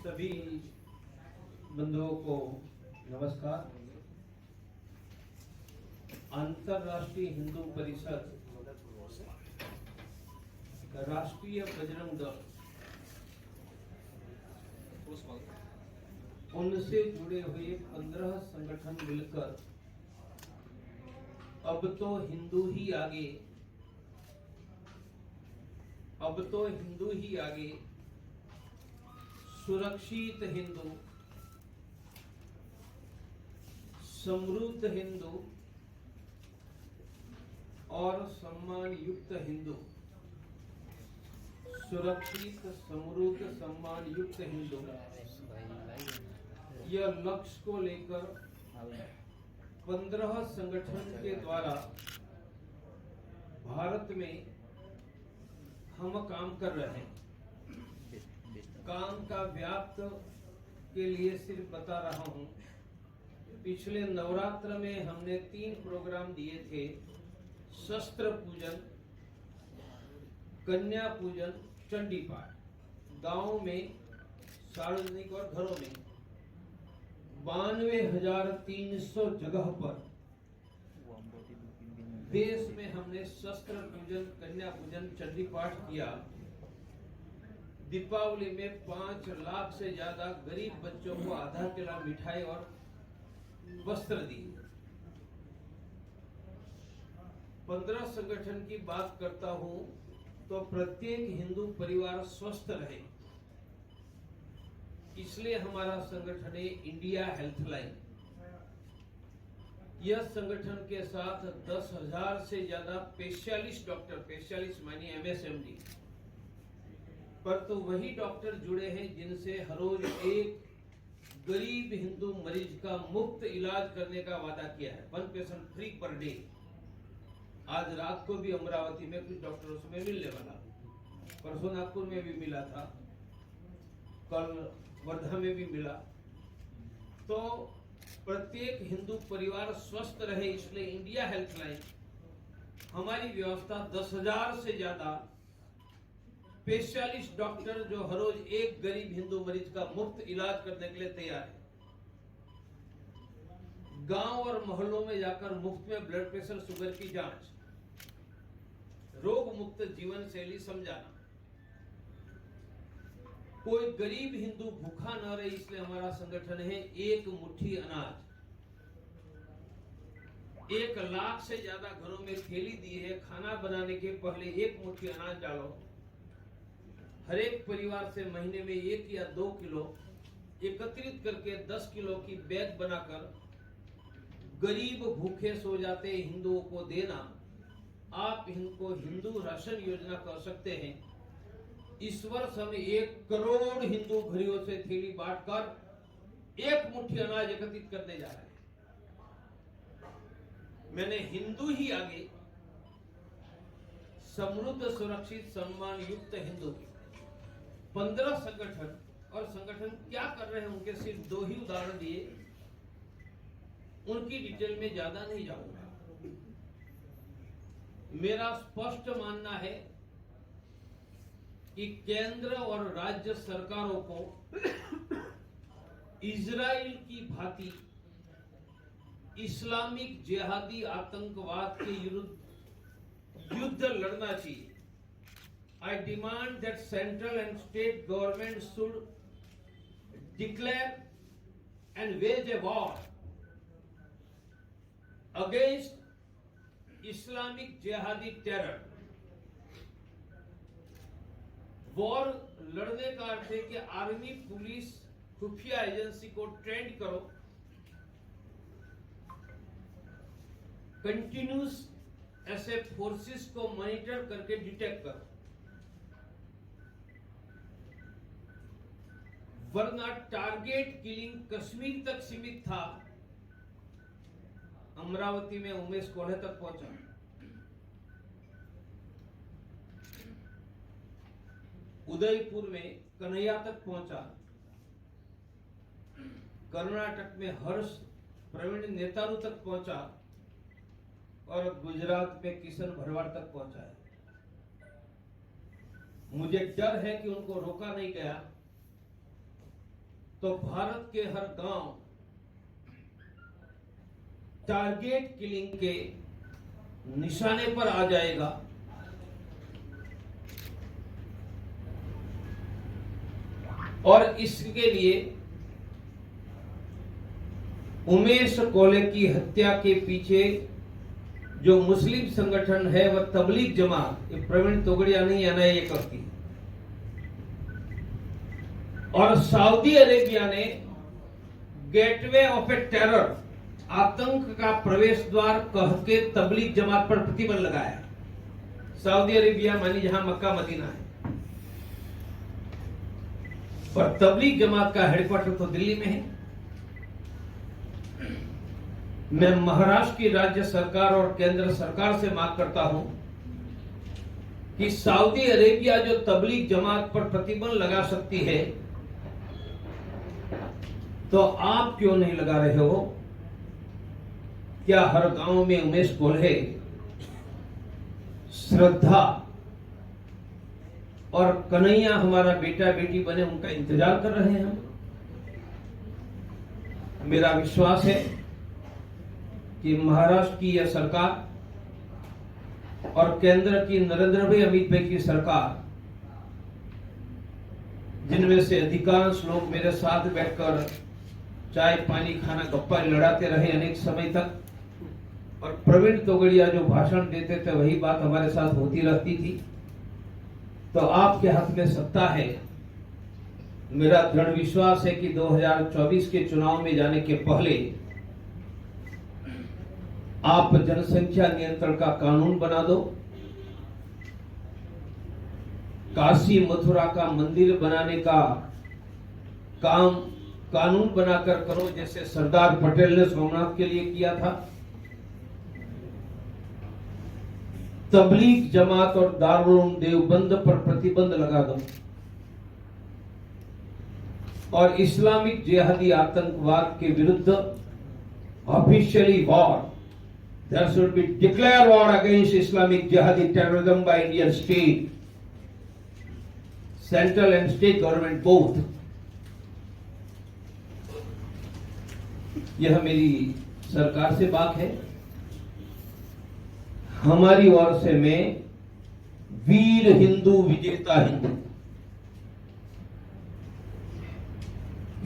सभी बंधुओं को नमस्कार। अंतर्राष्ट्रीय हिंदू परिषद, राष्ट्रीय बजरंग दल, उनसे जुड़े हुए 15 संगठन मिलकर अब तो हिंदू ही आगे सुरक्षित हिंदू, समृद्ध हिंदू और सम्मान युक्त हिंदू, सुरक्षित, समृद्ध, सम्मान युक्त हिंदू, यह लक्ष्य को लेकर 15 संगठन के द्वारा भारत में हम काम कर रहे हैं। काम का व्याप्त के लिए सिर्फ बता रहा हूं, पिछले नवरात्र में हमने 3 प्रोग्राम दिए थे। शस्त्र पूजन, कन्या पूजन, चंडी पाठ, गांव में, सार्वजनिक और घरों में 92,300 जगह पर देश में हमने शस्त्र पूजन, कन्या पूजन, चंडी पाठ किया। दीपावली में 5 लाख से ज्यादा गरीब बच्चों को आधा किलो मिठाई और वस्त्र दिए। 15 संगठन की बात करता हूं तो प्रत्येक हिंदू परिवार स्वस्थ रहे, इसलिए हमारा संगठन है इंडिया हेल्थलाइन। यह संगठन के साथ 10,000 से ज्यादा स्पेशलिस्ट डॉक्टर, स्पेशलिस्ट मानी MSMD, पर तो वही डॉक्टर जुड़े हैं जिनसे हर रोज एक गरीब हिंदू मरीज का मुफ्त इलाज करने का वादा किया है। 1 पेशेंट फ्री पर डे। आज रात को भी अमरावती में कुछ डॉक्टरों से मैं मिलने वाला, परसों नागपुर में भी मिला था, कल वर्धा में भी मिला। तो प्रत्येक हिंदू परिवार स्वस्थ रहे, इसलिए इंडिया हेल्थलाइन हमारी व्यवस्था 10,000 से ज्यादा स्पेशलिस्ट डॉक्टर जो हर रोज एक गरीब हिंदू मरीज का मुफ्त इलाज करने के लिए तैयार है। गांव और मोहल्लों में जाकर मुफ्त में ब्लड प्रेशर, शुगर की जांच, रोग मुक्त जीवन शैली समझाना। कोई गरीब हिंदू भूखा न रहे, इसलिए हमारा संगठन है एक मुट्ठी अनाज। 1 लाख से ज्यादा घरों में थैली दी है। खाना बनाने के पहले 1 मुट्ठी अनाज डालो। हर एक परिवार से महीने में 1 या 2 किलो एकत्रित करके 10 किलो की बैग बनाकर गरीब भूखे सो जाते हिंदुओं को देना। आप इनको हिंदू राशन योजना कर सकते हैं। इस वर्ष हम 1 करोड़ हिंदू घरों से थैली बांटकर 1 मुट्ठी अनाज एकत्रित करने जा रहे हैं। मैंने हिंदू ही आगे, समृद्ध, सुरक्षित, सम्मान युक्त हिंदू, 15 संगठन, और संगठन क्या कर रहे हैं उनके सिर्फ 2 ही उदाहरण दिए। उनकी डिटेल में ज्यादा नहीं जाऊंगा। मेरा स्पष्ट मानना है कि केंद्र और राज्य सरकारों को इजराइल की भांति इस्लामिक जिहादी आतंकवाद के विरुद्ध युद्ध लड़ना चाहिए। I demand that central and state government should declare and wage a war against Islamic jihadi terror. War लड़ने का अर्थ है कि आर्मी, पुलिस, खुफिया एजेंसी को ट्रेंड करो, कंटिन्यूस ऐसे फोर्सेस को मॉनिटर करके डिटेक्ट करो, वरना टारगेट किलिंग कश्मीर तक सीमित था, अमरावती में उमेश कोल्हे तक पहुंचा। उदयपुर में कन्हैया तक पहुंचा। कर्नाटक में हर्ष प्रवीण नेतारू तक पहुंचा और गुजरात में किशन भरवाड़ तक पहुंचा है। मुझे डर है कि उनको रोका नहीं गया तो भारत के हर गांव टारगेट किलिंग के निशाने पर आ जाएगा। और इसके लिए उमेश कोले की हत्या के पीछे जो मुस्लिम संगठन है वह तबलीग जमात, ये प्रवीण तोगड़िया नहीं एनआईए करती, और सऊदी अरेबिया ने गेटवे ऑफ ए टेरर, आतंक का प्रवेश द्वार कह के तबलीग जमात पर प्रतिबंध लगाया। सऊदी अरेबिया मानी जहां मक्का मदीना है, पर तबलीग जमात का हेडक्वार्टर तो दिल्ली में है। मैं महाराष्ट्र की राज्य सरकार और केंद्र सरकार से मांग करता हूं कि सऊदी अरेबिया जो तबलीग जमात पर प्रतिबंध लगा सकती है, तो आप क्यों नहीं लगा रहे हो? क्या हर गांव में उमेश कोल्हे श्रद्धा और कन्हैया हमारा बेटा बेटी बने उनका इंतजार कर रहे हैं हम? मेरा विश्वास है कि महाराष्ट्र की यह सरकार और केंद्र की नरेंद्र भाई अमित भाई की सरकार, जिनमें से अधिकांश लोग मेरे साथ बैठकर चाय पानी खाना गप्पा लड़ाते रहे अनेक समय तक, और प्रवीण तोगड़िया जो भाषण देते थे वही बात हमारे साथ होती रहती थी, तो आपके हाथ में सत्ता है। मेरा दृढ़ विश्वास है कि 2024 के चुनाव में जाने के पहले आप जनसंख्या नियंत्रण का कानून बना दो, काशी मथुरा का मंदिर बनाने का काम कानून बनाकर करो, जैसे सरदार पटेल ने सोमनाथ के लिए किया था। तबलीग जमात और दारुल उलूम देवबंद पर प्रतिबंध लगा दो, और इस्लामिक जिहादी आतंकवाद के विरुद्ध officially war, there should be declare war against Islamic jihadi terrorism by Indian state, central and state government both। यह मेरी सरकार से बात है। हमारी ओर से मैं वीर हिंदू विजेता हिंदू,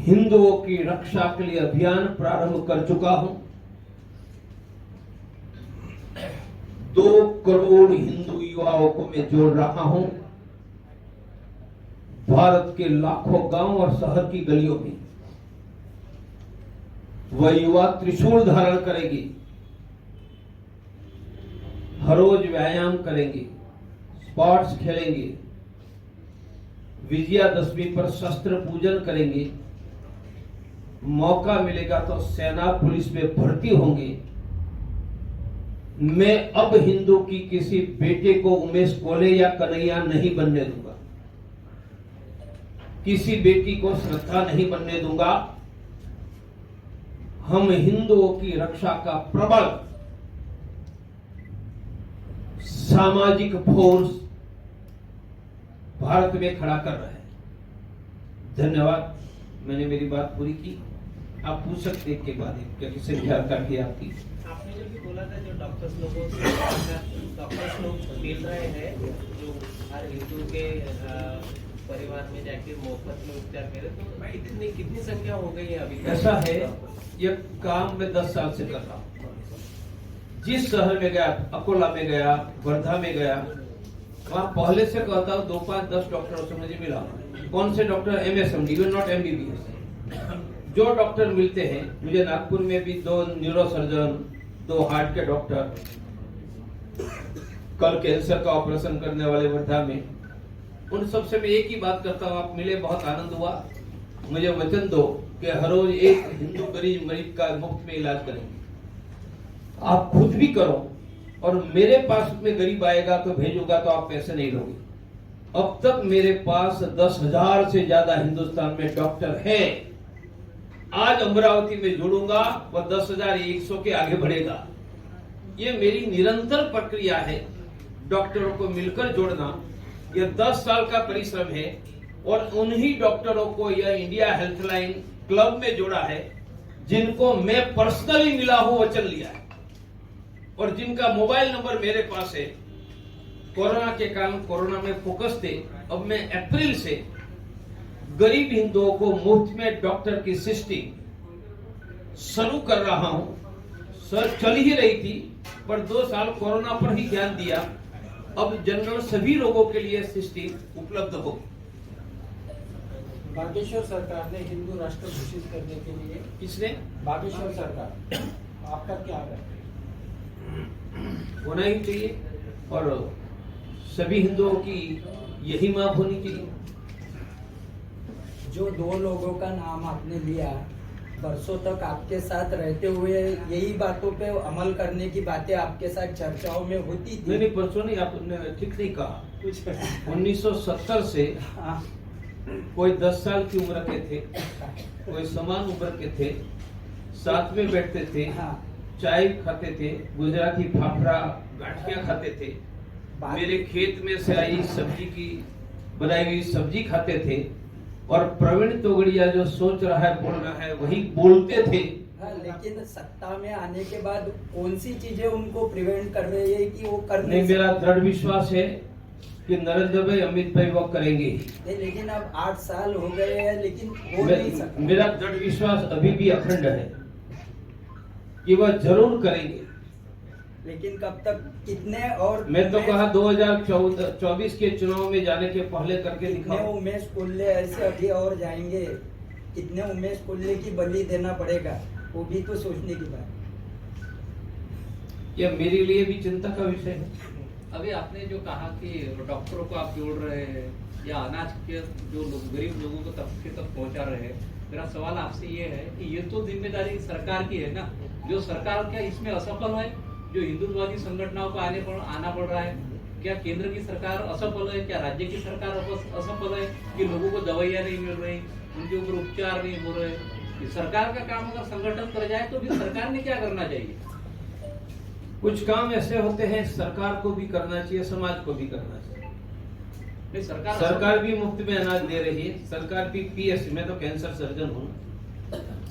हिंदुओं की रक्षा के लिए अभियान प्रारंभ कर चुका हूं। 2 करोड़ हिंदू युवाओं को मैं जोड़ रहा हूं, भारत के लाखों गांव और शहर की गलियों में। वह युवा त्रिशूल धारण करेंगे, हर रोज व्यायाम करेंगे, स्पोर्ट्स खेलेंगे, विजयादशमी पर शस्त्र पूजन करेंगे, मौका मिलेगा तो सेना पुलिस में भर्ती होंगे। मैं अब हिंदू की किसी बेटे को उमेश कोल्हे या कन्हैया नहीं बनने दूंगा, किसी बेटी को श्रद्धा नहीं बनने दूंगा। हम हिंदुओं की रक्षा का प्रबल सामाजिक फोर्स भारत में खड़ा कर रहे हैं। धन्यवाद, मैंने मेरी बात पूरी की। आप पूछ सकते हैं के बाद क्या किसी जानकारी की आपकी? आपने जो भी बोला था, जो डॉक्टर्स लोग मिल रहे हैं, जो हर हिंदू के परिवार में जाके मुफ्त में उपचार करे, तो भाई इतनी कितनी संख्या हो गई है अभी? ऐसा है, ये काम मैं 10 साल से कर रहा हूँ। जिस शहर में गया, अकोला में गया, वर्धा में गया, वहां पहले से कहता हूँ 2, 5, 10 डॉक्टरों से मुझे मिला। कौन से डॉक्टर? MSMD, not MBBS। जो डॉक्टर मिलते हैं मुझे, नागपुर में भी 2 न्यूरो सर्जन, 2 हार्ट के डॉक्टर, कल कैंसर का ऑपरेशन करने वाले वर्धा में, उन सबसे मैं एक ही बात करता हूँ, आप मिले बहुत आनंद हुआ, मुझे वचन दो कि हर रोज एक हिंदू गरीब मरीज का मुफ्त में इलाज करेंगे। आप खुद भी करो, और मेरे पास में गरीब आएगा तो भेजूंगा, तो आप पैसे नहीं लोगे। अब तक मेरे पास 10,000 से ज्यादा हिंदुस्तान में डॉक्टर है। आज अमरावती में जोड़ूंगा, वह 10,100 के आगे बढ़ेगा। ये मेरी निरंतर प्रक्रिया है, डॉक्टरों को मिलकर जोड़ना। यह 10 साल का परिश्रम है। और उन्हीं डॉक्टरों को यह इंडिया हेल्थलाइन क्लब में जोड़ा है, जिनको मैं पर्सनली मिला हूं, वचन लिया है, और जिनका मोबाइल नंबर मेरे पास है। कोरोना के कारण कोरोना में फोकस थे। अब मैं अप्रैल से गरीब हिंदुओं को मुफ्त में डॉक्टर की सिस्टिंग शुरू कर रहा हूं। सर चल ही रही थी, पर 2 साल कोरोना पर ही ध्यान दिया। अब जनरल सभी लोगों के लिए सिस्टिंग उपलब्ध हो। बागेश्वर सरकार ने हिंदू राष्ट्र घोषित करने के लिए, किसने? बागेश्वर सरकार, आपका क्या है? होना ही चाहिए, और सभी हिंदुओं की यही मांग होनी चाहिए। जो 2 लोगों का नाम आपने लिया, बरसों तक आपके साथ रहते हुए यही बातों पे अमल करने की बातें आपके साथ चर्चाओं में होती थी। नहीं, परसों नहीं, आपने ठीक नहीं कहा। 1970 से कोई 10 साल की उम्र के थे, कोई समान उम्र के थे, साथ में बैठते थे, चाय खाते थे, गुजराती फाफड़ा गाठिया खाते थे, मेरे खेत में से आई सब्जी की बनाई हुई सब्जी खाते थे, और प्रवीण तोगड़िया जो सोच रहा है, बोल रहा है, वही बोलते थे। लेकिन सत्ता में आने के बाद कौन सी चीजें उनको प्रिवेंट कर रही है कि वो कर नहीं, मेरा दृढ़ विश्वास है कि नरेंद्र भाई, अमित भाई वो करेंगे ही। लेकिन अब 8 साल हो गए हैं, लेकिन हो नहीं सका। मेरा दृढ़ विश्वास अभी भी अखंड है कि वह जरूर करेंगे। लेकिन कब तक, कितने? और मैं तो कहा 2024 के चुनाव में जाने के पहले करके कितने दिखाओ। उमेश कुल्ले ऐसे अभी और जाएंगे? कितने उमेश कुल्ले की बलि देना पड़ेगा, वो भी तो सोचने की बात। यह मेरे लिए भी चिंता का विषय है। अभी आपने जो कहा कि डॉक्टरों को आप जोड़ रहे हैं या अनाज के जो गरीब लोगों को तबके तक पहुंचा रहे हैं, मेरा सवाल आपसे ये है कि ये तो जिम्मेदारी सरकार की है ना। जो सरकार क्या इसमें असफल है? जो हिंदुत्ववादी संगठनों को आना पड़ रहा है, क्या केंद्र की सरकार असफल है? क्या राज्य की सरकार असफल है कि लोगों को दवाइयाँ नहीं मिल रही, उनके ऊपर उपचार नहीं हो रहे? सरकार का काम अगर संगठन कर जाए तो फिर सरकार ने क्या करना चाहिए? कुछ काम ऐसे होते हैं सरकार को भी करना चाहिए, समाज को भी करना चाहिए। नहीं, सरकार भी मुफ्त में अनाज दे रही है। सरकार भी पीएससी, मैं तो कैंसर सर्जन हूँ,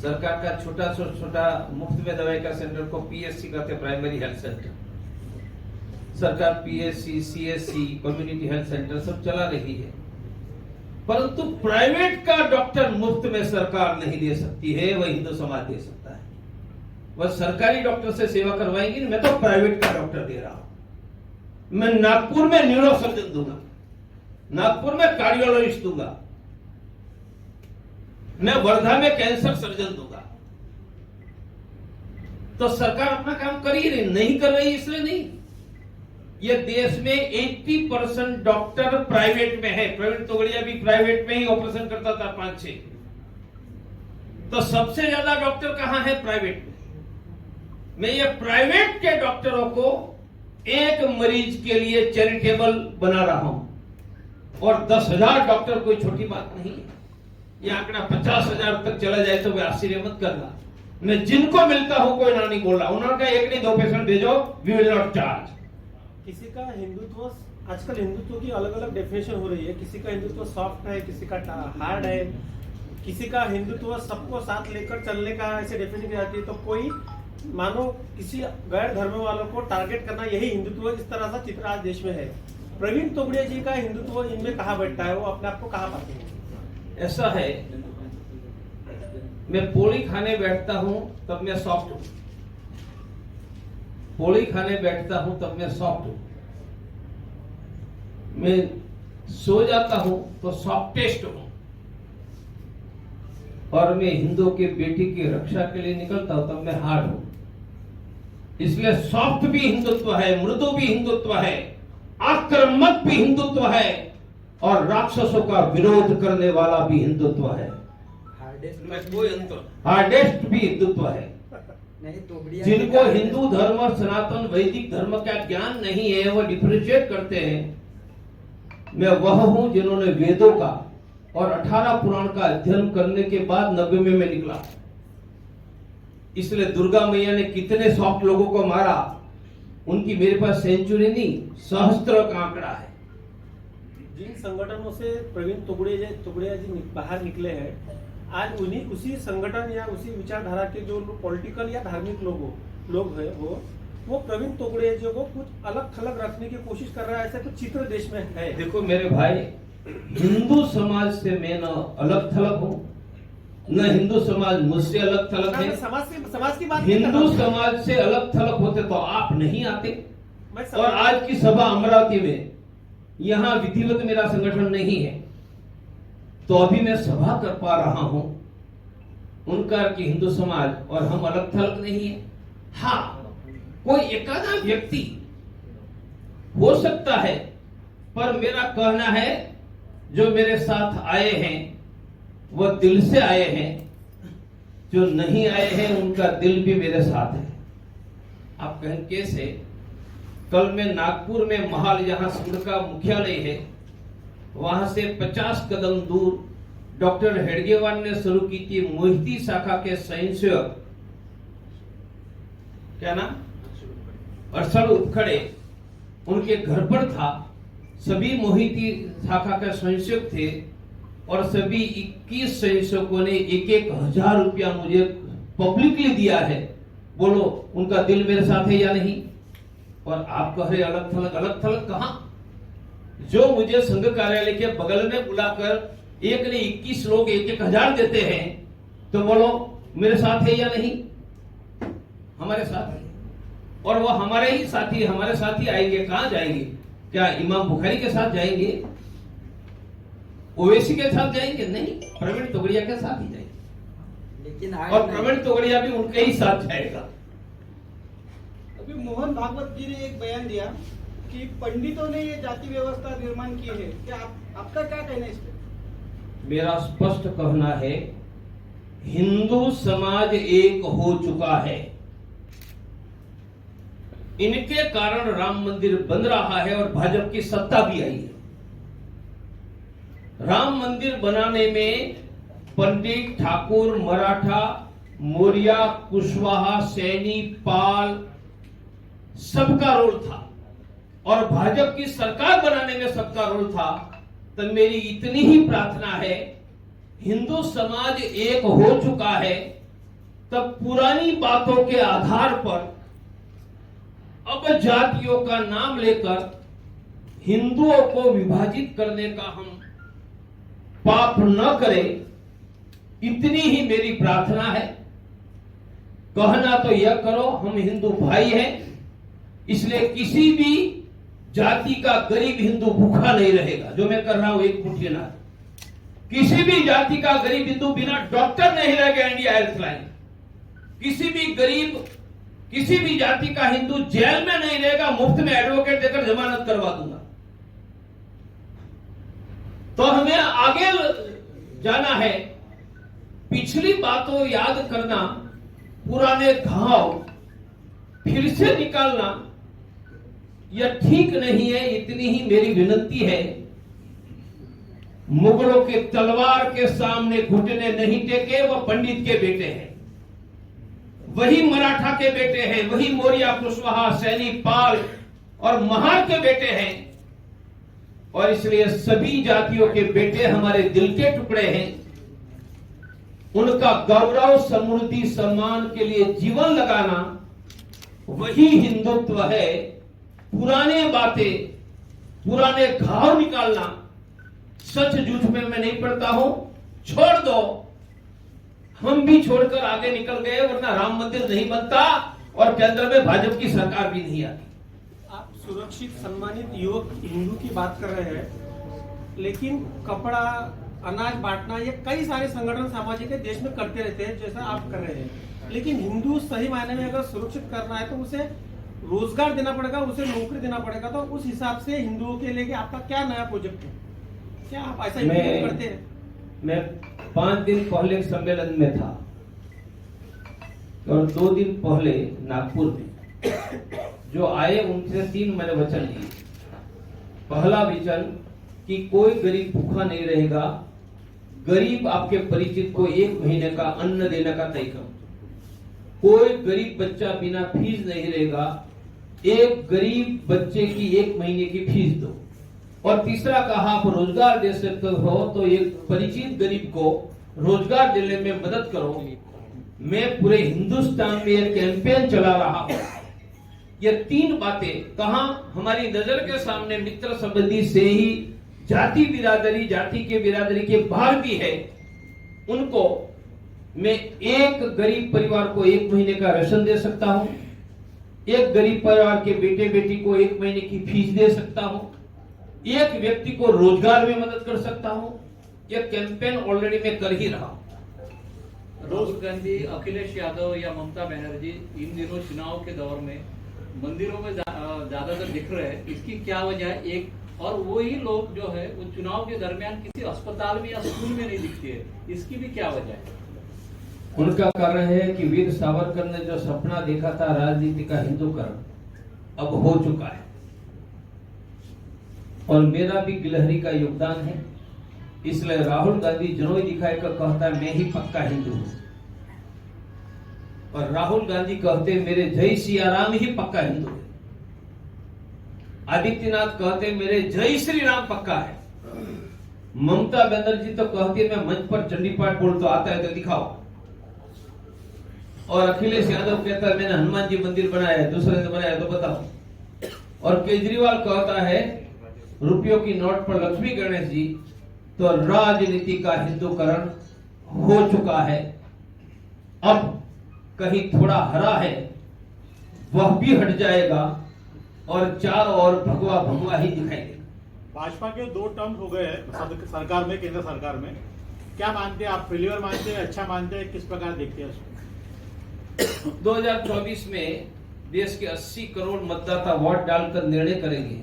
सरकार का छोटा से छोटा मुफ्त में दवाई का सेंटर को पीएससी कहते हैं, प्राइमरी हेल्थ सेंटर। सरकार PSC, CSC, community health centre सब चला रही है, परंतु प्राइवेट का डॉक्टर मुफ्त में सरकार नहीं दे सकती है, वह हिंदू समाज दे सकता है। वह सरकारी डॉक्टर से सेवा करवाएंगी, मैं तो प्राइवेट का डॉक्टर दे रहा हूं। मैं नागपुर में न्यूरो सर्जन दूंगा, नागपुर में कार्डियोलॉजिस्ट दूंगा, मैं वर्धा में कैंसर सर्जन दूंगा। तो सरकार अपना काम कर ही रही, नहीं कर रही इसलिए नहीं। यह देश में 80% डॉक्टर प्राइवेट में है। प्रवीण तोगड़िया भी प्राइवेट में ही ऑपरेशन करता था 5-6। तो सबसे ज्यादा डॉक्टर कहां है? प्राइवेट में। मैं ये प्राइवेट के डॉक्टरों को एक मरीज के लिए चैरिटेबल बना रहा हूं, और 10,000 डॉक्टर कोई छोटी बात नहीं है। ये आंकड़ा 50,000 तक चला जाए तो वे आश्चर्य मत करना। मैं जिनको मिलता हूं कोई ना नहीं बोल रहा, उन्होंने कहा 1 नहीं 2 पेशेंट भेजो, वी विल नॉट चार्ज। किसी का हिंदुत्व, आजकल हिंदुत्व की अलग अलग डेफिनेशन हो रही है। किसी का हिंदुत्व सॉफ्ट है, किसी का हार्ड है, किसी का हिंदुत्व सबको साथ लेकर चलने का ऐसे डेफिनेशन की जाती है। तो कोई मानो किसी गैर धर्म वालों को टारगेट करना, यही हिंदुत्व इस तरह सा चित्र आज देश में है। प्रवीण तोगड़िया जी का हिंदुत्व इनमें कहाँ बैठता है? वो अपने आप को कहाँ पाते हैं? ऐसा है, मैं पोली खाने बैठता हूं तब मैं सॉफ्ट हूं, पोली खाने बैठता हूं तब मैं सॉफ्ट हूं, मैं सो जाता हूं तो सॉफ्टेस्ट हूं, और मैं हिंदुओं के बेटी की रक्षा के लिए निकलता हूं तब मैं हार्ड हूं। इसलिए सॉफ्ट भी हिंदुत्व है, मृदु भी हिंदुत्व है, आक्रामक भी हिंदुत्व है, और राक्षसों का विरोध करने वाला भी हिंदुत्व है। हार्डेस्ट भी हिंदुत्व है। जिनको हिंदू धर्म और सनातन वैदिक धर्म का ज्ञान नहीं है, वो डिफरेंशिएट करते हैं। मैं वह हूं जिन्होंने वेदों का और 18 पुराण का अध्ययन करने के बाद 90 में निकला। इसलिए दुर्गा मैया ने कितने सॉफ्ट लोगों को मारा, उनकी मेरे पास सेंचुरी नहीं, सहस्त्र का आंकड़ा है। जिन संगठनों से प्रवीण तोगड़िया जी बाहर निकले हैं, आज उन्हीं उसी संगठन या उसी विचारधारा के जो पॉलिटिकल या धार्मिक लोग हैं वो प्रवीण तोगड़िया जी को कुछ अलग थलग रखने की कोशिश कर रहा है, ऐसा कुछ चित्र देश में है। देखो मेरे भाई, हिंदू समाज से मैं न अलग थलग हूँ, न हिंदू समाज मुझसे अलग थलग है। समाज की बात नहीं कर हिंदू रहा हूं। समाज से अलग थलग होते तो आप नहीं आते। मैं और आज की सभा अमरावती में, यहाँ विधिवत मेरा संगठन नहीं है, तो अभी मैं सभा कर पा रहा हूं। उनका कि हिंदू समाज और हम अलग थलग नहीं है। हाँ, कोई एकाधा व्यक्ति हो सकता है, पर मेरा कहना है जो मेरे साथ आए हैं वो दिल से आए हैं, जो नहीं आए हैं उनका दिल भी मेरे साथ है। आप कहें कैसे? कल मैं नागपुर में महाल, जहां संघ का मुख्यालय है, वहां से 50 कदम दूर डॉक्टर हेडगेवार ने शुरू की थी मोहिती शाखा के स्वयंसेवक, क्या नाम, अरसड़ उपखड़े, उनके घर पर था। सभी मोहिती शाखा के स्वयंसेवक थे और सभी 21 स्वयंसेवकों ने 1,000 रुपया मुझे पब्लिकली दिया है। बोलो उनका दिल मेरे साथ है या नहीं? और आप कह रहे अलग थलग कहां? जो मुझे संघ कार्यालय के बगल में बुलाकर एक ने 21 लोग 1,000 देते हैं, तो बोलो मेरे साथ है या नहीं? हमारे साथ है। और वो हमारे ही साथी, हमारे साथी आएंगे, कहां जाएंगे? क्या इमाम बुखारी के साथ जाएंगे? ओवैसी के साथ जाएंगे? नहीं, प्रवीण तोगड़िया के साथ ही जाएंगे। लेकिन और प्रवीण तोगड़िया भी उनके ही साथ जाएगा। अभी मोहन भागवत जी ने एक बयान दिया कि पंडितों ने ये जाति व्यवस्था निर्माण की है। क्या आपका क्या कहना है इस पे? मेरा स्पष्ट कहना है, हिंदू समाज एक हो चुका है। इनके कारण राम मंदिर बन रहा है और भाजपा की सत्ता भी आई है। राम मंदिर बनाने में पंडित, ठाकुर, मराठा, मौर्य, कुशवाहा, सैनी, पाल सबका रोल था और भाजपा की सरकार बनाने में सबका रोल था। तो मेरी इतनी ही प्रार्थना है, हिंदू समाज एक हो चुका है, तब पुरानी बातों के आधार पर अब जातियों का नाम लेकर हिंदुओं को विभाजित करने का हम पाप न करें, इतनी ही मेरी प्रार्थना है। कहना तो यह करो, हम हिंदू भाई हैं, इसलिए किसी भी जाति का गरीब हिंदू भूखा नहीं रहेगा। जो मैं कर रहा हूं एक मुट्ठी अनाज, किसी भी जाति का गरीब हिंदू बिना डॉक्टर नहीं रहेगा। इंडिया हेल्थलाइन, किसी भी गरीब, किसी भी जाति का हिंदू जेल में नहीं रहेगा। मुफ्त में एडवोकेट देकर जमानत करवा दूंगा। तो हमें आगे जाना है, पिछली बातों याद करना, पुराने घाव फिर से निकालना यह ठीक नहीं है। इतनी ही मेरी विनती है। मुगलों के तलवार के सामने घुटने नहीं टेके, वह पंडित के बेटे हैं, वही मराठा के बेटे हैं, वही मौर्य, कुशवाहा, सैनी, पाल और महार के बेटे हैं। और इसलिए सभी जातियों के बेटे हमारे दिल के टुकड़े हैं। उनका गौरव, समृद्धि, सम्मान के लिए जीवन लगाना वही हिंदुत्व है। पुराने बातें, पुराने घाव निकालना, सच झूठ में मैं नहीं पढ़ता हूं, छोड़ दो। हम भी छोड़कर आगे निकल गए, वरना राम मंदिर नहीं बनता और केंद्र में भाजपा की सरकार भी नहीं आती। आप सुरक्षित सम्मानित युवक हिंदू की बात कर रहे हैं, लेकिन कपड़ा, अनाज बांटना, ये कई सारे संगठन सामाजिक देश में करते रहते हैं, जैसा आप कर रहे हैं। लेकिन हिंदू सही मायने में अगर सुरक्षित करना है तो उसे रोजगार देना पड़ेगा, उसे नौकरी देना पड़ेगा। तो उस हिसाब से हिंदुओं के लिए आपका क्या नया प्रोजेक्ट है? क्या आप ऐसा करते हैं? मैं 5 दिन पहले सम्मेलन में था और 2 दिन पहले नागपुर में जो आए उनसे 3 मैंने वचन लिए। पहला वचन कि कोई गरीब भूखा नहीं रहेगा। गरीब आपके परिचित को 1 महीने का अन्न देने का तय करो। कोई गरीब बच्चा बिना फीस नहीं रहेगा। एक गरीब बच्चे की 1 महीने की फीस दो। और तीसरा कहा आप रोजगार दे सकते हो तो एक परिचित गरीब को रोजगार देने में मदद करो। मैं पूरे हिंदुस्तान में एक कैंपेन चला रहा हूं। ये 3 बातें कहा हमारी नजर के सामने मित्र संबंधी से ही जाति के बिरादरी के बाहर भी है, उनको मैं एक गरीब परिवार को 1 महीने का राशन दे सकता हूं, एक गरीब परिवार के बेटे बेटी को 1 महीने की फीस दे सकता हूं, एक व्यक्ति को रोजगार में मदद कर सकता हूं। यह कैंपेन ऑलरेडी मैं कर ही रहा हूं। राहुल गांधी, अखिलेश यादव या ममता बनर्जी इन दिनों चुनाव के दौर में मंदिरों में ज्यादातर दिख रहे हैं, इसकी क्या वजह है? एक और वही लोग जो है वो चुनाव के दरमियान किसी अस्पताल में या स्कूल में नहीं दिखते हैं, इसकी भी क्या वजह है? उनका कारण है कि वीर सावरकर ने जो सपना देखा था राजनीति का हिंदूकरण अब हो चुका है, और मेरा भी गिलहरी का योगदान है। इसलिए राहुल गांधी जनोई दिखाई कर कहता है मैं ही पक्का हिंदू हूं, और राहुल गांधी कहते मेरे जय सिया राम ही पक्का हिंदू है। आदित्यनाथ कहते मेरे जय श्री राम पक्का है। ममता बनर्जी तो कहती मैं मंच पर चंडी पाठ बोल तो आता है तो दिखाओ, और अखिलेश यादव कहता है मैंने हनुमान जी मंदिर बनाया है, दूसरे ने बनाया तो बताओ। और केजरीवाल कहता है रुपयों की नोट पर लक्ष्मी गणेश जी। तो राजनीति का हिंदूकरण हो चुका है। अब कहीं थोड़ा हरा है वह भी हट जाएगा, और चारों ओर भगवा भगवा ही दिखाई देगा। भाजपा के 2 टर्म हो गए हैं सरकार में, केंद्र सरकार में। क्या मानते हैं आप? फेल्यूर मानते हैं, अच्छा मानते हैं, किस प्रकार देखते हैं उसको? 2024 में देश के 80 करोड़ मतदाता वोट डालकर निर्णय करेंगे,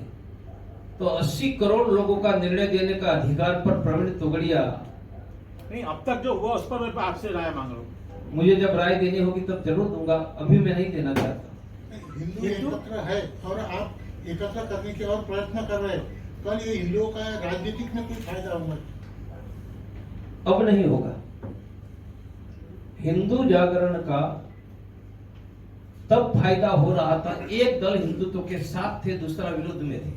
तो 80 करोड़ लोगों का निर्णय देने का अधिकार पर प्रवीण तोगड़िया नहीं, अब तक जो हुआ उस पर मैं आपसे राय मांग रहा हूँ। मुझे जब राय देनी होगी तब जरूर दूंगा, अभी मैं नहीं देना चाहता। हिंदू एकत्र है और आप एकत्र करने के और प्रयत्न कर रहे हैं, कल ये हिंदुओं का राजनीतिक में कोई फायदा होगा? अब नहीं होगा। हिंदू जागरण का तब फायदा हो रहा था, एक दल हिंदुत्व के साथ थे, दूसरा विरुद्ध में थे।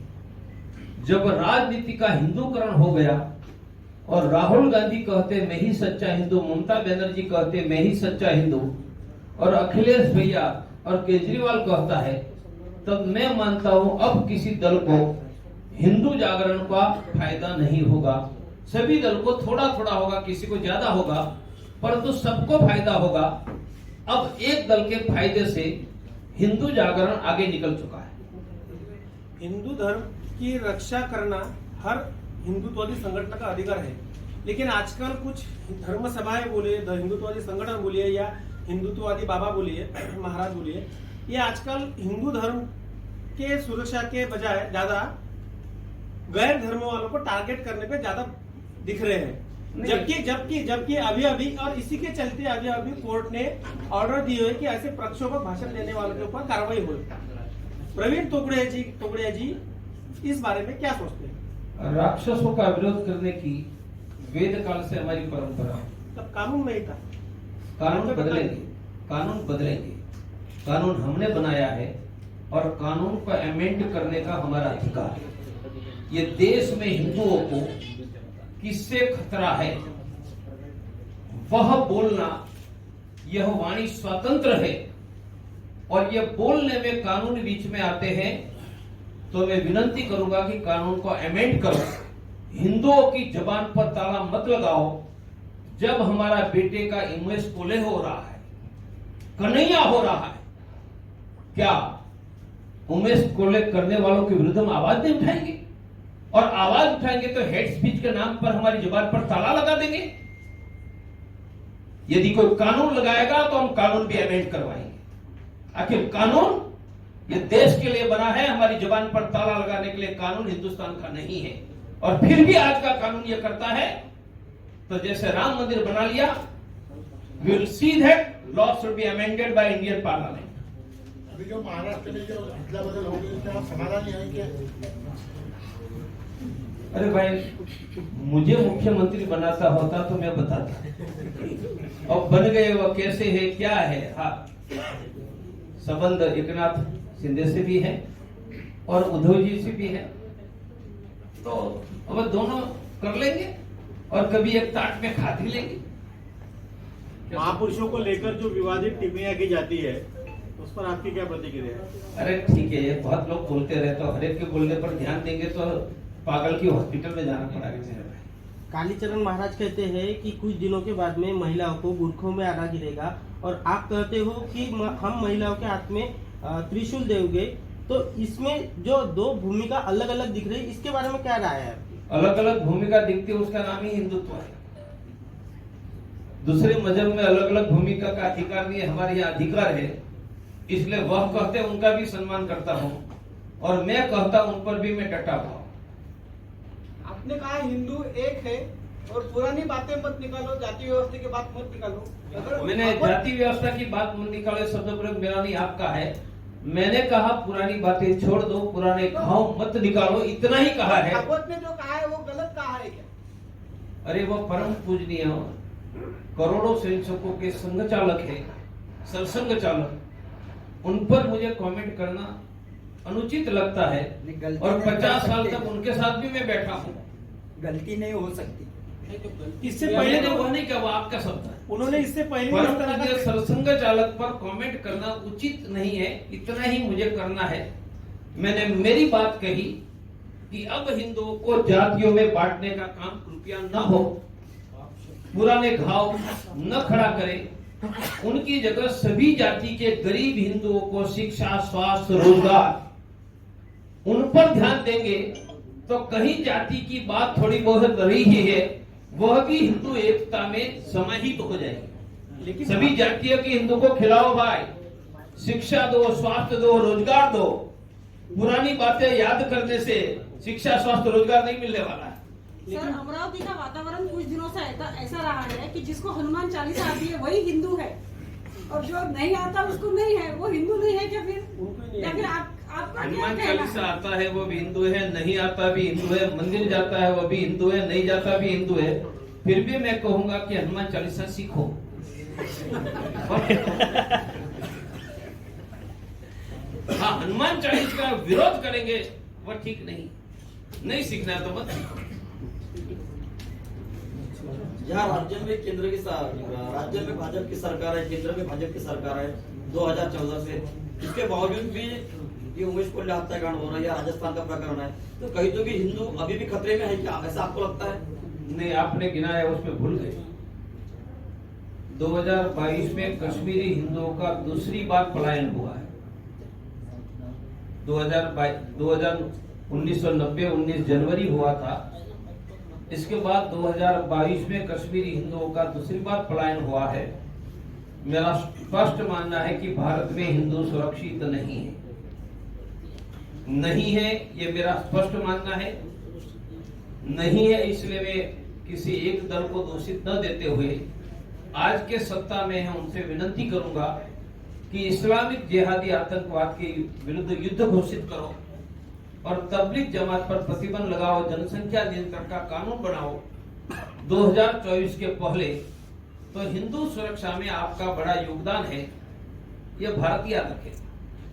जब राजनीति का हिंदूकरण हो गया और राहुल गांधी कहते मैं ही सच्चा हिंदू, ममता बनर्जी कहते मैं ही सच्चा हिंदू, और अखिलेश भैया और केजरीवाल कहता है, तब मैं मानता हूं अब किसी दल को हिंदू जागरण का फायदा नहीं होगा। सभी दल को थोड़ा थोड़ा होगा, किसी को ज्यादा होगा, परंतु सबको फायदा होगा। अब एक दल के फायदे से हिंदू जागरण आगे निकल चुका है। हिंदू धर्म की रक्षा करना हर हिंदुत्ववादी संगठन का अधिकार है, लेकिन आजकल कुछ धर्म सभाएं बोलिए, हिंदुत्ववादी संगठन बोलिए या हिंदुत्ववादी बाबा बोलिए, महाराज बोलिए, ये आजकल हिंदू धर्म के सुरक्षा के बजाय ज्यादा गैर धर्म वालों को टारगेट करने पे ज्यादा दिख रहे हैं। जबकि अभी और इसी के चलते अभी कोर्ट ने ऑर्डर दिए हुए कि ऐसे प्रक्षोभक भाषण देने वालों के ऊपर कार्रवाई हो। प्रवीण तोगड़िया जी इस बारे में क्या सोचते हैं? राक्षसों का विरोध करने की वेद काल से हमारी परंपरा है। तब कानून में ही था। कानून बदलेंगे। कानून हमने बनाया है और कानून को अमेंड करने का हमारा अधिकार है। ये देश में हिंदुओं को किससे खतरा है वह बोलना, यह वाणी स्वतंत्र है, और यह बोलने में कानून बीच में आते हैं तो मैं विनती करूंगा कि कानून को अमेंड करो। हिंदुओं की जबान पर ताला मत लगाओ। जब हमारा बेटे का इमेज कोले हो रहा है, कन्हैया हो रहा है, क्या उमेश कोले करने वालों के विरुद्ध हम आवाज नहीं उठाएंगे? और आवाज उठाएंगे तो हेड स्पीच के नाम पर हमारी जुबान पर ताला लगा देंगे। यदि कोई कानून लगाएगा तो हम कानून भी अमेंड करवाएंगे। आखिर कानून ये देश के लिए बना है, हमारी जुबान पर ताला लगाने के लिए कानून हिंदुस्तान का नहीं है। और फिर भी आज का कानून ये करता है, तो जैसे राम मंदिर बना लिया, we will see that law should be amended by Indian parliament. अभी जो महाराष्ट्र में जो अदला बदल हो गई, उसमें आप समाधान नहीं आएंगे? अरे भाई, मुझे मुख्यमंत्री बनाता होता तो मैं बताता। और बन गए वो कैसे है, क्या है। हाँ, संबंध एकनाथ शिंदे से भी है और उद्धव जी से भी है। तो अब दोनों कर लेंगे और कभी एक ताट में खा भी लेंगे। महापुरुषों को लेकर जो विवादित टिप्पणियां की जाती है उस पर आपकी क्या प्रतिक्रिया है? अरे ठीक है, ये बहुत लोग बोलते रहे तो हर एक के बोलने पर ध्यान देंगे तो पागल की हॉस्पिटल में जाना पड़ेगा। कालीचरण महाराज कहते हैं कि कुछ दिनों के बाद में महिलाओं को बुरखों में आगा गिरेगा, और आप कहते हो कि हम महिलाओं के हाथ में त्रिशूल देंगे। तो इसमें जो दो भूमिका अलग अलग दिख रही है, इसके बारे में क्या राय है आपकी? अलग अलग भूमिका दिखती है, उसका नाम ही हिंदुत्व है। दूसरे मजहब में अलग अलग भूमिका का अधिकार नहीं है, हमारे यहाँ अधिकार है। इसलिए वह कहते हैं, उनका भी सम्मान करता हूँ, और मैं कहता हूँ उन पर भी मैं डटा हुआ। आपने कहा हिंदू एक है और पुरानी बातें मत निकालो, जाति व्यवस्था की बात मत निकालो। अगर मैंने जाति व्यवस्था की बात मत निकालो शब्द प्रयोग मेरा नहीं, आपका है। मैंने कहा पुरानी बातें छोड़ दो, पुराने घाव मत निकालो, इतना ही कहा है। भागवत ने जो कहा है वो गलत कहा है क्या? अरे वो परम पूजनीय करोड़ों स्वयंसेवकों के संघ चालक है, सरसंघ चालक, उन पर मुझे कमेंट करना अनुचित लगता है। और 50 साल तक उनके साथ भी मैं बैठा हूँ। गलती नहीं हो सकती। इससे पहले मैंने वो नहीं कहा, वो आपका शब्द है। उन्होंने इससे पहले परम इस तरह का पूज्य सरसंघ चालक पर कमेंट करना उचित नहीं है, इतना ही मुझे करना है। मैंने मेरी बात कही कि अब हिंदुओं को जातियों में बांटने का काम कृपया न हो, पुराने घाव न खड़ा करें। उनकी जगह सभी जाति के गरीब हिंदुओं को शिक्षा, स्वास्थ्य, रोजगार, उन पर ध्यान देंगे तो कहीं जाति की बात थोड़ी बहुत रही है, वह भी हिंदू एकता में समाहित हो जाएगी। लेकिन सभी जातियों के हिंदू को खिलाओ भाई, शिक्षा दो, स्वास्थ्य दो, रोजगार दो। पुरानी बातें याद करने से शिक्षा, स्वास्थ्य, रोजगार नहीं मिलने वाला है। सर, अमरावती का वातावरण कुछ दिनों से ऐसा रहा है कि जिसको हनुमान चालीसा आती है वही हिंदू है, और जो नहीं आता उसको नहीं है, वो हिंदू नहीं है क्या? फिर या फिर आपका क्या हनुमान कहना चालीसा है? आता है वो भी हिंदू है, नहीं आता भी हिंदू है, मंदिर जाता है वो भी हिंदू है, नहीं जाता भी हिंदू है। फिर भी मैं कहूंगा कि हनुमान चालीसा सीखो। हाँ, हनुमान चालीसा का विरोध करेंगे वह ठीक नहीं सीखना तो मत सीखो। यहाँ राज्य में राज्य में भाजपा की सरकार है, केंद्र में भाजपा की सरकार है 2014 से। इसके बावजूद भी ये उमेश कोल्हे हत्याकांड हो रहा है या राजस्थान का प्रकरण है, तो कहीं तो भी हिंदू अभी भी खतरे में है क्या? ऐसा आपको लगता है? नहीं, आपने गिनाया उसमें भूल गए। 2022 में कश्मीरी हिंदुओं का दूसरी बार पलायन हुआ है। 1990 जनवरी हुआ था। इसके बाद 2022 में कश्मीरी हिंदुओं का दूसरी बार पलायन हुआ है। मेरा स्पष्ट मानना है कि भारत में हिंदू सुरक्षित नहीं है, ये मेरा स्पष्ट मानना है। नहीं है, इसलिए मैं किसी एक दल को दोषित न देते हुए आज के सत्ता में है उनसे विनती करूंगा कि इस्लामिक जिहादी आतंकवाद के विरुद्ध युद्ध घोषित करो और तबलीग जमात पर प्रतिबंध लगाओ, जनसंख्या नियंत्रण का कानून बनाओ 2024 के पहले। तो हिंदू सुरक्षा में आपका बड़ा योगदान है, यह भारत याद रखे।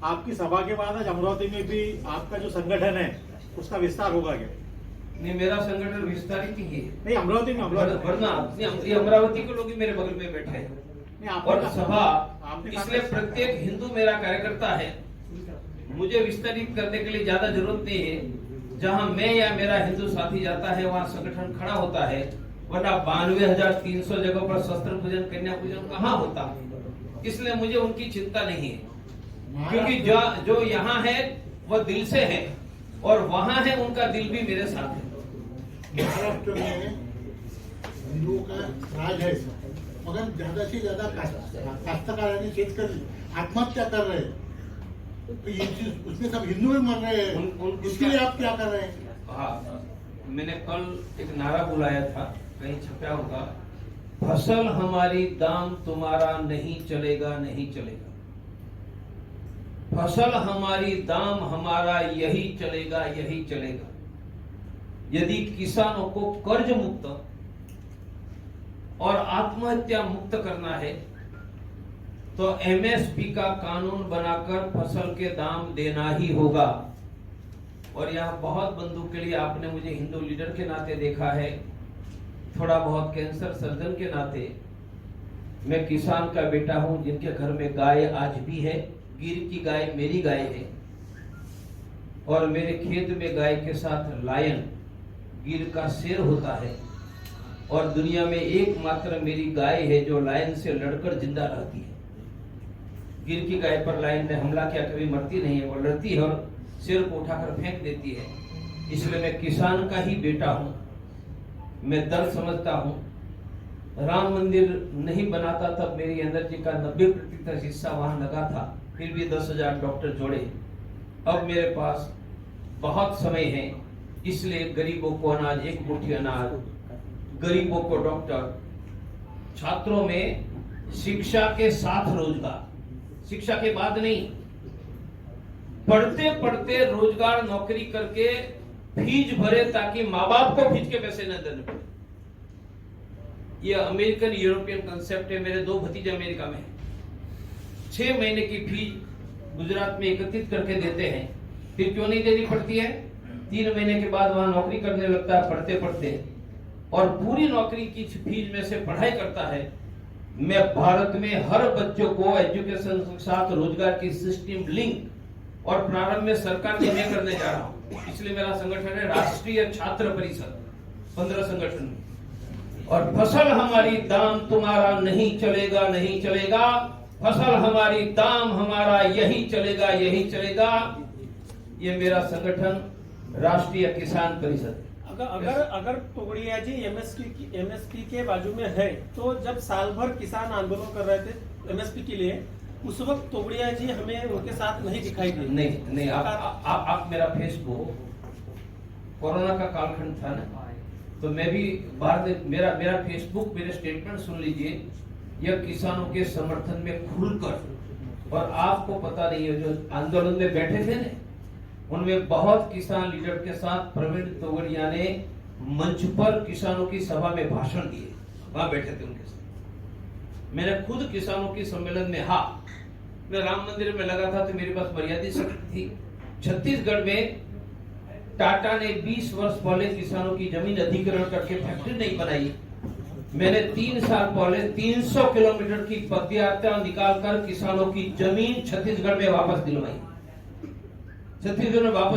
आपकी सभा के बाद आज अमरावती में भी आपका जो संगठन है उसका विस्तार होगा क्या? नहीं, मेरा संगठन विस्तारित ही है। नहीं, अमरावती में वरना अमरावती के लोग ही मेरे बगल में बैठे हैं। और सभा इसलिए प्रत्येक हिंदू मेरा कार्यकर्ता है, मुझे विस्तारित करने के लिए ज्यादा जरूरत नहीं है। जहां मैं या मेरा हिंदू साथी जाता है वहां संगठन खड़ा होता है, वरना 92,300 जगह पर शस्त्र पूजन, कन्या पूजन कहाँ होता। इसलिए मुझे उनकी चिंता नहीं है, क्योंकि जो यहाँ है वह दिल से है और वहां है उनका दिल भी मेरे साथ है। महाराष्ट्र में हिंदुओं का राज है, मगर ज्यादा से ज्यादा काश्तकार यानी शेतकरी आत्महत्या कर रहे हैं, तो उसमें सब हिंदू ही मर रहे हैं। इसके लिए आप क्या कर रहे हैं? हाँ, मैंने कल एक नारा बुलाया था, कहीं छपा होगा, फसल हमारी दाम तुम्हारा नहीं चलेगा, नहीं चलेगा। फसल हमारी दाम हमारा यही चलेगा, यही चलेगा। यदि किसानों को कर्ज मुक्त और आत्महत्या मुक्त करना है तो एमएसपी का कानून बनाकर फसल के दाम देना ही होगा। और यहाँ बहुत बंधु के लिए आपने मुझे हिंदू लीडर के नाते देखा है, थोड़ा बहुत कैंसर सर्जन के नाते। मैं किसान का बेटा हूं जिनके घर में गाय आज भी है। गिर की गाय मेरी गाय है और मेरे खेत में गाय के साथ लायन गिर का शेर होता है और दुनिया में एकमात्र मेरी गाय है जो लायन से लड़कर जिंदा रहती है। गिर की गाय पर लायन ने हमला किया, कभी मरती नहीं है, वो लड़ती है और शेर को उठाकर फेंक देती है। इसलिए मैं किसान का ही बेटा हूं, मैं दर्द समझता हूं। राम मंदिर नहीं बनाता तब मेरी एनर्जी का 90% हिस्सा वहां लगा था, फिर भी 10,000 डॉक्टर जोड़े। अब मेरे पास बहुत समय है, इसलिए गरीबों को अनाज, एक मुट्ठी अनाज, गरीबों को डॉक्टर, छात्रों में शिक्षा के साथ रोजगार, शिक्षा के बाद नहीं, पढ़ते पढ़ते रोजगार नौकरी करके फीस भरे ताकि माँ बाप को फीस के पैसे न देने पड़े। ये अमेरिकन यूरोपियन कंसेप्ट है। मेरे 2 भतीजे अमेरिका में हैं। 6 महीने की फीस गुजरात में एकत्रित करके देते हैं, फिर क्यों नहीं देनी पड़ती है? 3 महीने के बाद वहां नौकरी करने लगता है पढ़ते पढ़ते, और पूरी नौकरी की फीस में से पढ़ाई करता है। मैं भारत में हर बच्चों को एजुकेशन के साथ रोजगार की सिस्टम लिंक और प्रारंभ में सरकार में मैं करने जा रहा हूँ। इसलिए मेरा संगठन है राष्ट्रीय छात्र परिषद, 15 संगठन। और फसल हमारी दाम तुम्हारा नहीं चलेगा, नहीं चलेगा। फसल हमारी दाम हमारा यही चलेगा, यही चलेगा। ये मेरा संगठन राष्ट्रीय किसान परिषद। अगर तोगड़िया जी एमएसपी के बाजू में है, तो जब साल भर किसान आंदोलन कर रहे थे एमएसपी के लिए, उस वक्त तोगड़िया जी हमें उनके साथ नहीं दिखाई दी। नहीं, आप मेरा फेसबुक, कोरोना का कालखंड था ना, तो मैं भी बाहर, मेरा फेसबुक, मेरे स्टेटमेंट सुन लीजिए। यह किसानों के समर्थन में खुलकर, और आपको पता नहीं है, जो आंदोलन में बैठे थे ना, उनमें बहुत किसान लीडर के साथ प्रवीण तोगड़िया ने मंच पर किसानों की सभा में भाषण दिए, वहां बैठे थे उनके साथ। मैंने खुद किसानों की सम्मेलन में, मैं राम मंदिर में लगा था तो मेरे पास मर्यादित शक्ति थी। छत्तीसगढ़ में टाटा ने 20 वर्ष पहले किसानों की जमीन अधिग्रहण करके फैक्ट्री नहीं बनाई। मैंने 3 साल पहले 300 किलोमीटर की पदयात्रा निकालकर किसानों की जमीन छत्तीसगढ़ में वापस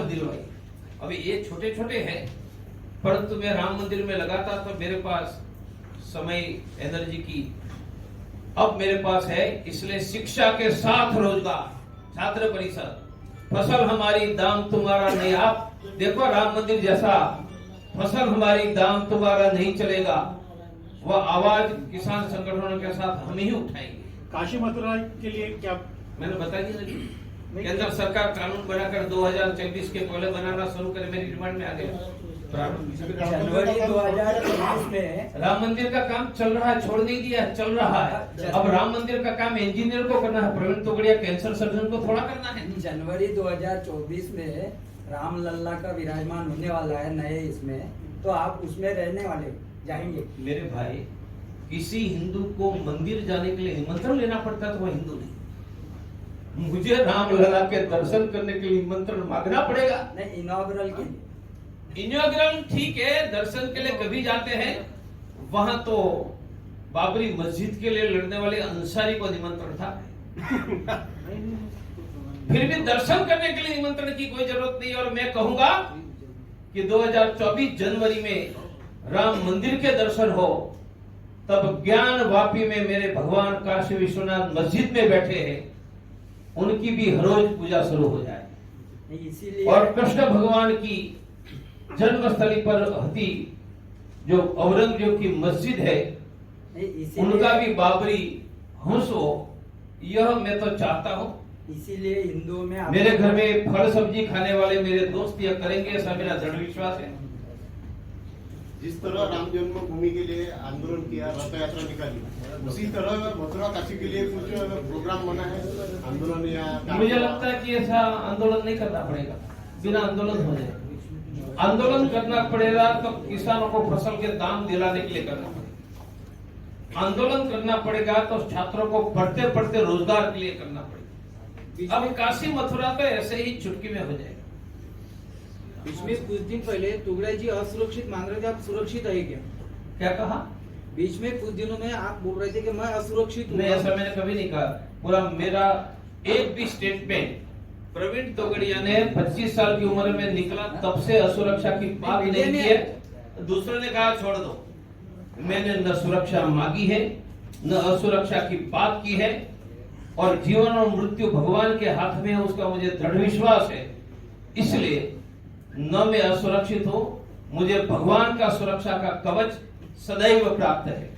दिलवाई, अभी ये छोटे छोटे हैं, परंतु मैं राम मंदिर में लगा था तो मेरे पास समय, एनर्जी की अब मेरे पास है। इसलिए शिक्षा के साथ रोजगार, छात्र परिषद, फसल हमारी दाम तुम्हारा नहीं। आप देखो राम मंदिर जैसा, फसल हमारी दाम तुम्हारा नहीं चलेगा, वह आवाज किसान संगठनों के साथ हम ही उठाएंगे। काशी मथुरा के लिए क्या मैंने बता दिया, केंद्र सरकार कानून बनाकर 2024 के पहले बनाना शुरू करे, मेरी डिमांड में आ गया। जनवरी 2024 में राम मंदिर का काम चल रहा है, छोड़ नहीं दिया, चल रहा है। अब राम मंदिर का काम इंजीनियर को करना है, प्रवीण तोगड़िया कैंसर सर्जन को थोड़ा करना है। जनवरी 2024 में राम लल्ला का विराजमान होने वाला है नए इसमें, तो आप उसमें रहने वाले जाएंगे? मेरे भाई, किसी हिंदू को मंदिर जाने के लिए निमंत्रण लेना पड़ता है तो वह हिंदू नहीं। मुझे राम लला के दर्शन करने के लिए निमंत्रण मांगना पड़ेगा? नहीं, इनॉग्रल के, इनॉग्रल ठीक है, दर्शन के लिए कभी जाते हैं। वहां तो बाबरी मस्जिद के लिए लड़ने वाले अंसारी को निमंत्रण था। फिर भी दर्शन करने के लिए निमंत्रण की कोई जरूरत नहीं। और मैं कहूंगा कि 2024 जनवरी में राम मंदिर के दर्शन हो, तब ज्ञान वापी में मेरे भगवान काशी विश्वनाथ मस्जिद में बैठे हैं, उनकी भी हर रोज पूजा शुरू हो जाए। इसीलिए और कृष्ण भगवान की जन्मस्थली पर हती जो औरंगजेब की मस्जिद है, उनका भी बाबरी हंस हो, यह मैं तो चाहता हूँ। इसीलिए हिंदुओं में मेरे घर में फल सब्जी खाने वाले मेरे दोस्त यह करेंगे, ऐसा मेरा दृढ़ विश्वास है। जिस तरह राम जन्मभूमि के लिए आंदोलन किया, रथ यात्रा निकाली, उसी तरह मथुरा काशी के लिए कुछ प्रोग्राम बना है, आंदोलन या? मुझे लगता है कि ऐसा आंदोलन नहीं करना पड़ेगा, बिना आंदोलन हो जाए। आंदोलन करना पड़ेगा तो किसानों को फसल के दाम दिलाने के लिए करना पड़ेगा। आंदोलन करना पड़ेगा तो छात्रों को पढ़ते पढ़ते रोजगार के लिए करना पड़ेगा। अब काशी मथुरा तो ऐसे ही चुटकी में हो जाएगा। इसमें कुछ दिन पहले तुगड़ा जी असुरक्षित मान रहे थे, आप सुरक्षित है क्या? क्या कहा? बीच में कुछ दिनों में आप बोल रहे थे कि मैं असुरक्षित हूँ। नहीं, ऐसा मैंने कभी नहीं कहा। पूरा मेरा एक भी स्टेटमेंट, प्रवीण तोगड़िया ने 25 साल की उम्र में निकला तब से असुरक्षा की बात नहीं की है। दूसरे ने कहा छोड़ दो, मैंने न सुरक्षा मांगी है न असुरक्षा की बात की है, और जीवन और मृत्यु भगवान के हाथ में है, उसका मुझे दृढ़ विश्वास है। इसलिए न मैं असुरक्षित हूं, मुझे भगवान का सुरक्षा का कवच सदैव प्राप्त है।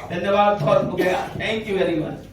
धन्यवाद, बहुत हो गया। Thank you very much.